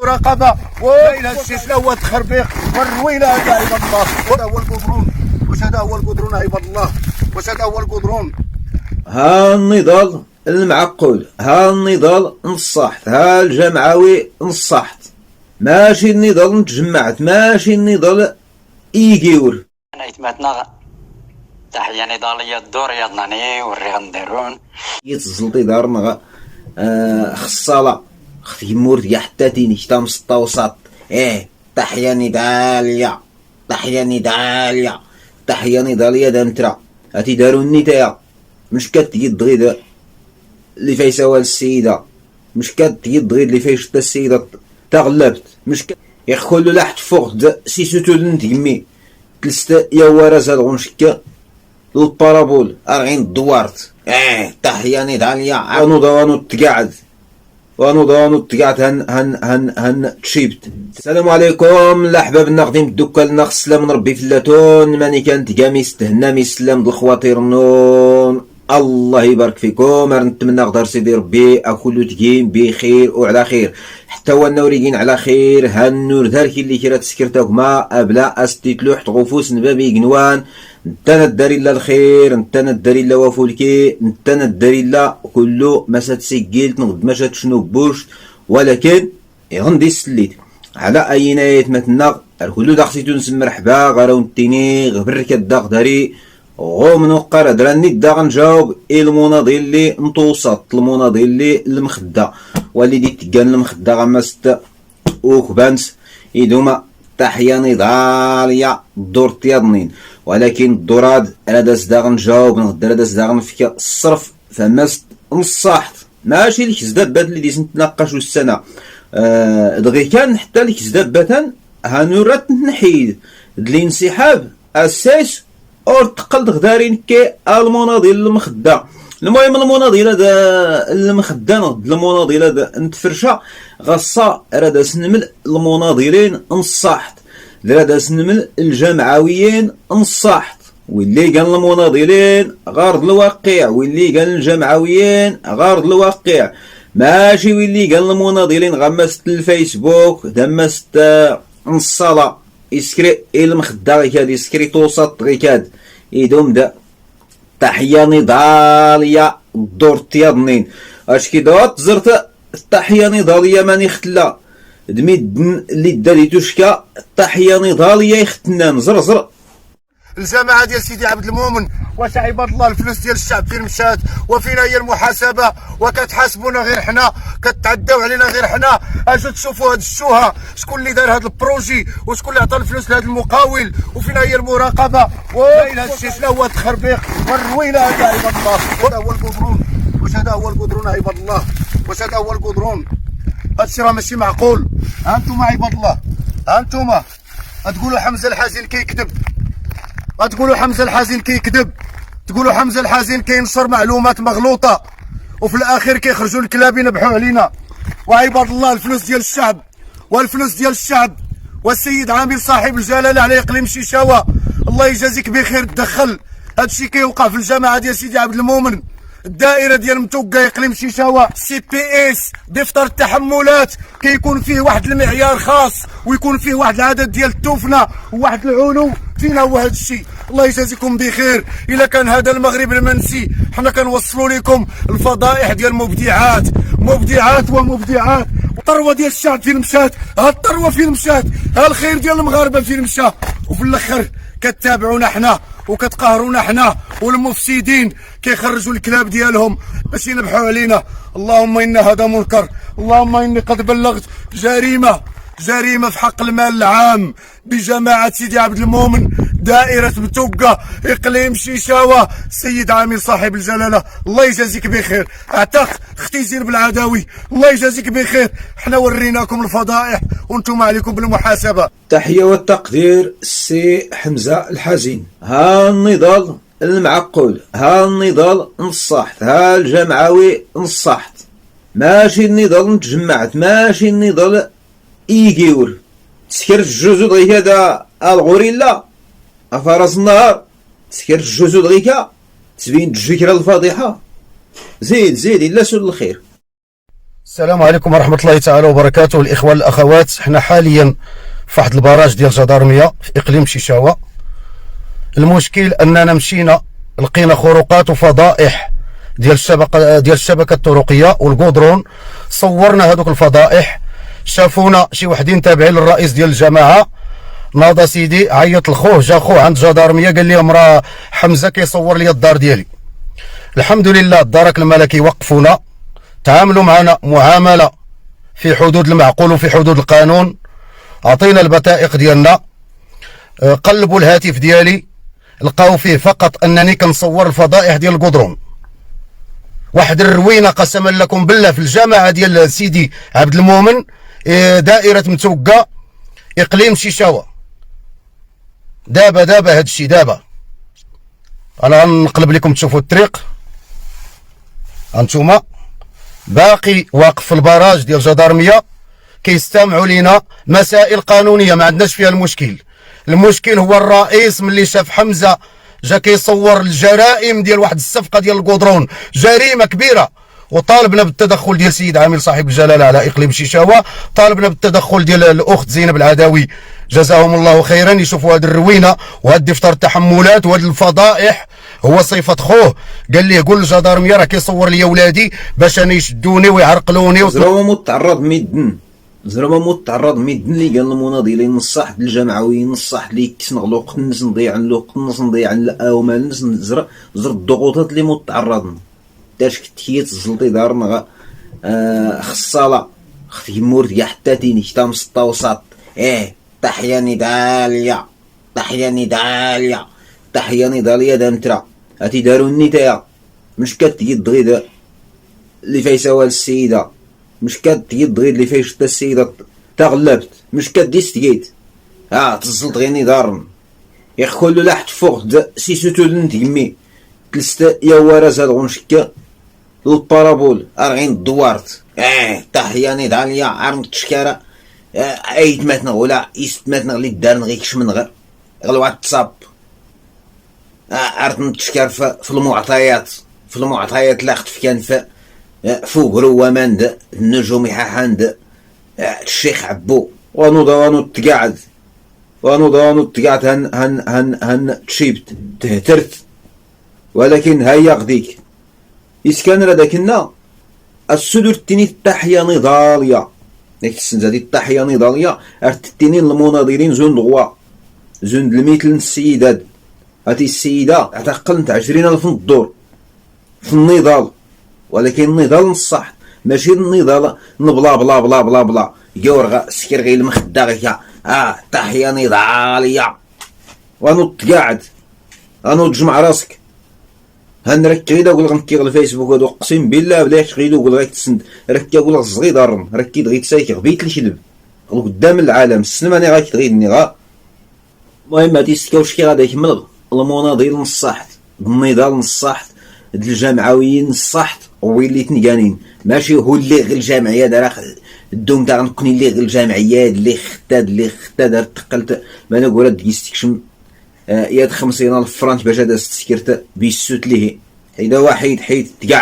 مراقبه وين هذا الشيء شنو هو التخربيق والروينه هذا عباد الله. هذا هو القدرون. واش هذا هو القدرون عباد الله؟ واش هذا هو القدرون؟ ها النضال المعقول، ها النضال نصحت، ها الجمعوي نصحت، ماشي النضال نتجمعت، ماشي النضال إيجيور. أنا يتمتنا تحية نضالية الدور يضناني وري غنديرون يتزلطي دارنا خصالة اختي مورتي حتى تيني كتا مسطا وسط. تحية نضالية، تحية نضالية، تحية نضالية دامترا هاتي دارو النتايا مش كتجد غير اللي فاي سوال السيدة، مش كتجد غير اللي فاي شتا السيدة تغلبت، مش يخلو لحت فوق سيسو تولن تجمي تلستا يا ورا غنشكا البارابول ارغين دوارت. تحية نضالية وانو تقعد وانو تقعد هن تشيبت. السلام عليكم الاحباب الناقدين بالدكان ناخذ السلام من ربي فلاتون ماني كانت كامي استهنا مي السلام د الخواطر نون. الله يبارك فيكم، نتمنى غدار سيدي ربي اكل تقيم بخير وعلى خير حتى هو النوريين على خير. هالنور ذاك اللي كرا تسكرتكما ابلا استيتلوح تغوفوس نبابي قنوان نتا نداري لا الخير، نتا نداري لا وفولكي، نتا نداري لا كله ما ساتسجلت نغد ما شنو بوش، ولكن غندي السليت على اي نايت متنا الكل داخسيتو نسم مرحبا غراو نتيني غبر كدا غداري غو من وقر دراني دا غنجاوب المناضل اللي نتوسط المناضل اللي المخده واللي دي تكان المخده غمست وكبانس يدوما تحية نضالية الدور تيضنين، ولكن الدوراد انا داس دا غنجاوب نغدا داس دا غنفكا الصرف فماست نصاحت ماشي الكزدابات اللي ديس نتناقشو السنة. دغي كان حتى الكزدابات هانورات نحيد الانسحاب الساس اور تقلد غدارين كي المناضل المخده. المهم المناضله دا المخده نغد المناضله دا نتفرشا غصا رادا سنمل المناضلين نصاحت، رادا سنمل الجمعويين نصاحت، واللي قال المناضلين غارض الواقع، واللي قال الجمعويين غارض الواقع، ماشي واللي قال المناضلين غمست الفيسبوك دمست نصالا يسكري المخده غيكاد يسكري توسط غيكاد يدوم دا. تحية نضالية الدور تيضنين اش كي دوات زرت تحية نضالية ماني ختلا دمي الدن اللي داري توشكا تحية نضالية يختنان زر الجماعة ديال سيدي عبد المؤمن. واش عباد الله الفلوس ديال الشعب فين مشات وفينا هي المحاسبة وكتحاسبونا غير حنا كتعداو علينا غير حنا. اجو تشوفوا هاد الشوهة شكون اللي دار هاد البروجي وشكون اللي عطى الفلوس لهاد المقاول وفينا هي المراقبة وين هاد الشيء شنو هو التخربيق والروينة هذا عباد الله. هذا هو القدرون. واش هذا هو القدرون عباد الله؟ واش هذا هو القدرون؟ هادشي راه ماشي معقول. ها انتوما عباد الله، ها انتوما تقولوا حمزة الحزين كيكذب، غتقولوا حمزة الحزين كيكذب، تقولوا حمزة الحزين كينشر معلومات مغلوطة وفي الاخير كيخرجوا الكلاب ينبحوا علينا. وعباد الله الفلوس ديال الشعب والفلوس ديال الشعب والسيد عامل صاحب الجلاله على اقليم شيشاوه الله يجازيك بخير تدخل. هادشي كيوقع في الجماعه ديال سيدي عبد المؤمن الدائره ديال متوقع اقليم شيشاوه. سي بي اس دفتر التحملات كيكون فيه واحد المعيار خاص ويكون فيه واحد العدد ديال التوفنه وواحد العلو. فينا هو هذا الشيء؟ الله يجازيكم بخير. الا كان هذا المغرب المنسي حنا كنوصلوا لكم الفضائح ديال مبدعات ومبدعات. الثروه ديال الشعب فين مشات؟ ها الثروه فين مشات؟ ها الخير ديال المغاربه فين مشى؟ وفي الاخر كتابعونا حنا وكتقهرونا حنا والمفسدين كيخرجوا الكلاب ديالهم باش ينبحوا علينا. اللهم ان هذا منكر، اللهم اني قد بلغت جريمه في حق المال العام بجماعة سيدي عبد المؤمن دائرة متوقة إقليم شيشاوة. السيد عامل صاحب الجلالة الله يجازيك بخير. اعتق اختي زينب العداوي الله يجازيك بخير. حنا وريناكم الفضائح وانتم عليكم بالمحاسبة. تحية والتقدير السي حمزة الحزين. ها النضال المعقول، ها النضال نصحت، ها الجمعوي نصحت، ماشي النضال نتجمعت، ماشي النضال إيجيور تسكر الجوزو دغيكا دا الغوريلا أفراس النهار تسكر الجوزو دغيكا تبين تجيك الفضيحة. زيد إلا سول الخير. السلام عليكم ورحمة الله تعالى وبركاته. الإخوان الأخوات، حنا حاليا في واحد البراج ديال جدارمية في إقليم شيشاوة. المشكل أننا مشينا لقينا خروقات وفضائح ديال الشبكة الطرقية والقودرون. صورنا هذوك الفضائح، شافونا شي وحدين تابعين للرئيس ديال الجماعة، ناضا سيدي عيط لخوه، جا خوه عند جدارمية قال لهم راه حمزة كيصور لي الدار ديالي. الحمد لله الدرك الملكي وقفونا، تعاملوا معنا معاملة في حدود المعقول وفي حدود القانون. عطينا البطائق ديالنا، قلبوا الهاتف ديالي، لقاو فيه فقط انني كنصور الفضائح ديال القدرون. واحد الروينه قسما لكم بالله في الجامعه ديال سيدي عبد المؤمن، دائره متوقه، اقليم شيشاوه. دابا هاد الشيء دابا انا غنقلب لكم تشوفوا الطريق. هانتوما باقي واقف في البراج ديال جدارمية كيستمعوا لينا مسائل قانونيه ما عندناش فيها المشكل. المشكل هو الرئيس ملي شاف حمزه جا كيصور الجرائم ديال واحد الصفقه ديال القدرون، جريمه كبيره، وطالبنا بالتدخل ديال سيد عامل صاحب الجلاله على اقليم شيشاوه. طالبنا بالتدخل ديال الاخت زينب العداوي جزاهم الله خيرا، يشوفوا هذه الروينه وهذا دفتر التحملات وهذه الفضائح. هو صيفة خوه قال ليه قول لجدارمية راه كيصور لي ولادي باش انا يشدوني ويعرقلوني. زرما متعرض ميدن، زرما متعرض ميدن اللي قال المناضلين نصح الجمعويين، نصح لي كس نغلق الناس نضيع الوقت، الناس نضيع الاومال، الناس زر الضغوطات اللي متعرضن. داش كتيت الزلطي دارنا خصاله اختي مورتيا حتى تيني شتا 6 تحيا نضاليا، تحيا نضاليا، تحيا نضاليا دامترا. هاتي دارو النتايا مش كتيد غير اللي فيساوها السيده، مش كتيد غير اللي فيش حتى السيده تغلبت، مش كدي ستيت تزلط غير نضارن يخلو لحت فوق سيسوتو لنتيمي تلستا يا ورا هاد غنشكا البارابول ارغين دوارت. تحيا نضاليا عرم تشكاره ايت ماتنا ولا يست ماتنا اللي دارن غيكش من غير الواتساب. عرفت نتشكر في المعطيات، في المعطيات لاخت في كان في فوق روامند النجوم حاحند الشيخ عبو وانو تقعد، وانو تقعد هن تشيبت تهترت. ولكن هيا غديك يسكن لداكنا السدر التيني التحية نضالية، ديك السنة دي التحية نضالية ارتتيني المناضلين زون دغوا زون المثل السيدات. هاتي السيدة اعتقلت 20,000 الدور في النضال، ولكن النضال نصح ماشي النضال نبلا بلا بلا بلا بلا يورغا سكر غير المخدة غير تحية نضالية. وانو تقاعد انو تجمع راسك هنركي غير نقول غنكي الفيسبوك هادو اقسم بالله بلاش غير نقول غير تسند ركي نقول الصغير دارن ركي غير تسايك غبيت الكلب قدام العالم السنماني غاك تغيدني غا. المهم هادي السكاوش كي غادا يكمل المناضل نصحت، النضال نصحت، الجمعويين نصحت ووليت نقانين ماشي هو اللي غير الجامعيه دار الدوم تاع نكوني اللي غير الجامعيه اللي ختا دار تقلت ما نقول هاد يستكشم ياد 50,000 فرانك باش هذا السكرت بيسوت ليه حيدا واحد حيد تقع